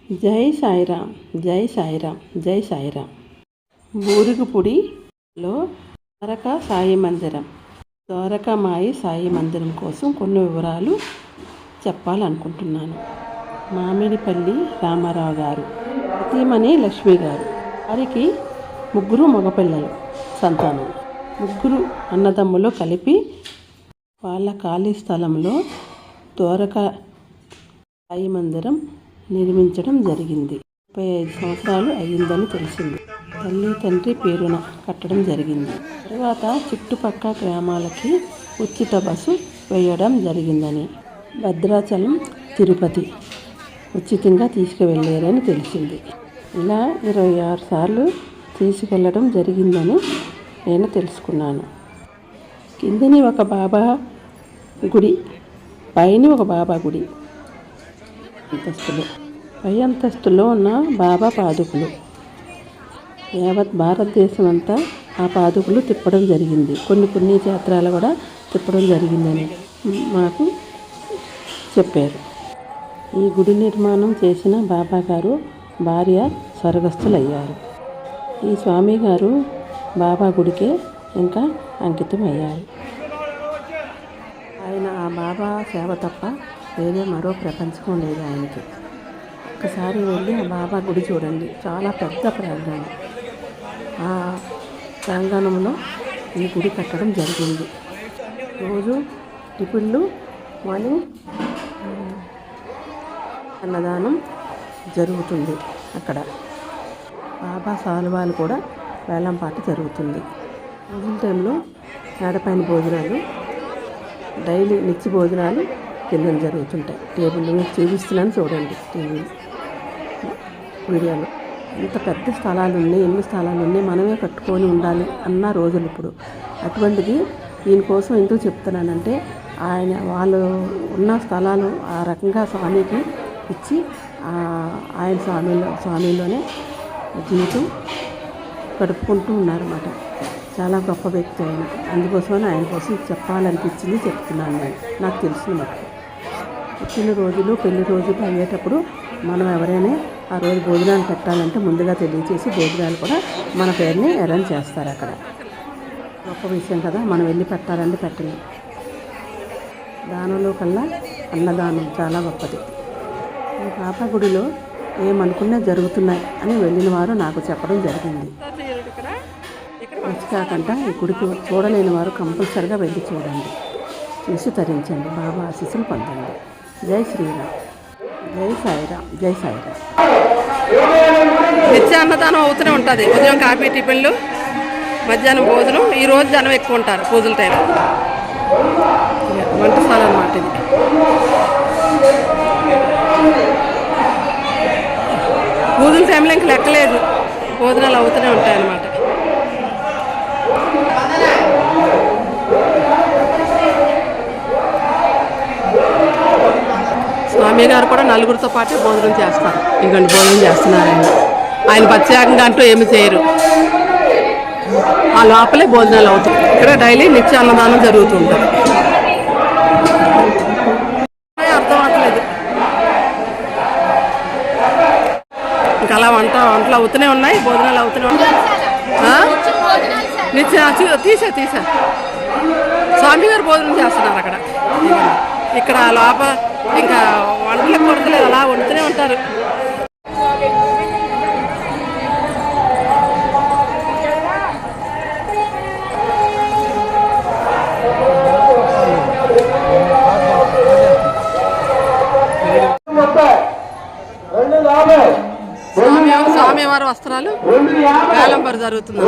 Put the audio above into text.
జై సాయిరామ్, జై సాయిరామ్, జై సాయిరామ్. బూరుగుపూడిలో ద్వారకా సాయి మందిరం, ద్వారకామాయి సాయి మందిరం కోసం కొన్ని వివరాలు చెప్పాలనుకుంటున్నాను. మామిడిపల్లి రామారావు గారు, సతీమణి లక్ష్మి గారు, వారికి 3 మగపిల్లలు సంతానం. 3 అన్నదమ్ములు కలిపి వాళ్ళ ఖాళీ స్థలంలో ద్వారకా సాయి మందిరం నిర్మించడం జరిగింది. 35 సంవత్సరాలు అయ్యిందని తెలిసింది. తల్లి తండ్రి పేరున కట్టడం జరిగింది. తర్వాత చుట్టుపక్కల గ్రామాలకి ఉచిత బస్సు వేయడం జరిగిందని, భద్రాచలం, తిరుపతి ఉచితంగా తీసుకువెళ్ళారని తెలిసింది. ఇలా 26 సార్లు తీసుకెళ్ళడం జరిగిందని నేను తెలుసుకున్నాను. కిందని ఒక బాబా గుడి, పైన ఒక బాబా గుడి అంతస్తులు. పై అంతస్తులో ఉన్న బాబా పాదుకులు. యావత్ భారతదేశం అంతా ఆ పాదుకులు తిప్పడం జరిగింది. కొన్ని పుణ్యక్షేత్రాలు కూడా తిప్పడం జరిగిందని మాకు చెప్పారు. ఈ గుడి నిర్మాణం చేసిన బాబా గారు భార్య స్వర్గస్థులయ్యారు. ఈ స్వామి గారు బాబా గుడికే ఇంకా అంకితం అయ్యారు. ఆయన ఆ బాబా సేవ తప్ప వేరే మరో ప్రపంచం లేదు ఆయనకి. ఒక్కసారి వెళ్ళి ఆ బాబా గుడి చూడండి. చాలా పెద్ద ప్రాంగణం. ఆ ప్రాంగణంలో ఈ గుడి కట్టడం జరిగింది. రోజు టిఫిన్లు, మార్నింగ్ అన్నదానం జరుగుతుంది. అక్కడ బాబా సాల్వాలు కూడా వేలంపాట జరుగుతుంది. భోజన టైంలో మేడపైన భోజనాలు, డైలీ నిత్య భోజనాలు కింద జరుగుతుంటాయి. టేబుల్ మీకు చూపిస్తున్నాను చూడండి. టీవీ వీడియోలో ఎంత పెద్ద స్థలాలు ఉన్నాయి, ఎన్ని స్థలాలు ఉన్నాయి, మనమే కట్టుకొని ఉండాలి అన్న రోజులు ఇప్పుడు. అటువంటిది దీనికోసం ఎందుకు చెప్తున్నానంటే, వాళ్ళు ఉన్న స్థలాలు ఆ రకంగా స్వామికి ఇచ్చి ఆయన స్వామిలోనే జీవితం గడుపుకుంటూ ఉన్నారన్నమాట. చాలా గొప్ప వ్యక్తి ఆయన. అందుకోసమని ఆయన కోసం చెప్పాలనిపించింది చెప్తున్నాను నేను. నాకు తెలిసిన మటుకు పుట్టిన రోజులు, పెళ్లి రోజులు అయ్యేటప్పుడు మనం ఎవరైనా ఆ రోజు భోజనాలు పెట్టాలంటే ముందుగా తెలియచేసి భోజనాలు కూడా మన పేరుని అరేంజ్ చేస్తారు. అక్కడ గొప్ప విషయం కదా. మనం వెళ్ళి పెట్టాలంటే పెట్టలేం. దానంలో కల్లా అన్నదానం చాలా గొప్పది. ఈ బాబా గుడిలో ఏమనుకున్నా జరుగుతున్నాయి అని వెళ్ళిన వారు నాకు చెప్పడం జరిగింది. కాకుండా ఈ గుడికి చూడలేని వారు కంపల్సరిగా వెళ్ళి చూడండి, చూసి తరించండి, బాబా ఆశీస్సులు పొందండి. జై శ్రీరామ్, జై సాయిరామ్, జై సాయిరామ్. నిత్య అన్నదానం అవుతూనే ఉంటుంది. ఉదయం కాఫీ టిఫిన్లు, మధ్యాహ్నం భోజనం. ఈరోజు జనం ఎక్కువ ఉంటారు పూజల టైం. వంటశాల అన్నమాట ఇది. పూజల టైంలో ఇంక లెక్కలేదు, భోజనాలు అవుతూనే ఉంటాయి అన్నమాట. స్వామి గారు కూడా 4గురితో పాటు భోజనం చేస్తారు. ఇదిగోండి భోజనం చేస్తున్నారు ఆయన ప్రత్యేకంగా అంటూ ఏమి చేయరు. ఆ లోపలే భోజనాలు అవుతాయి. ఇక్కడ డైలీ నిత్య అన్నదానం జరుగుతుంటుంది. అర్థం అవ్వట్లేదు. ఇంకా అలా వంటలు అవుతూనే ఉన్నాయి, భోజనాలు అవుతూనే ఉన్నాయి. నిత్య తీసా స్వామి గారు భోజనం చేస్తున్నారు అక్కడ. ఇక్కడ లోపల ఇంకా వంటలకు కొరతలేదు, అలా వండుతూనే ఉంటారు. స్వామివారి వస్త్రాలు వేలంపాట జరుగుతుంది.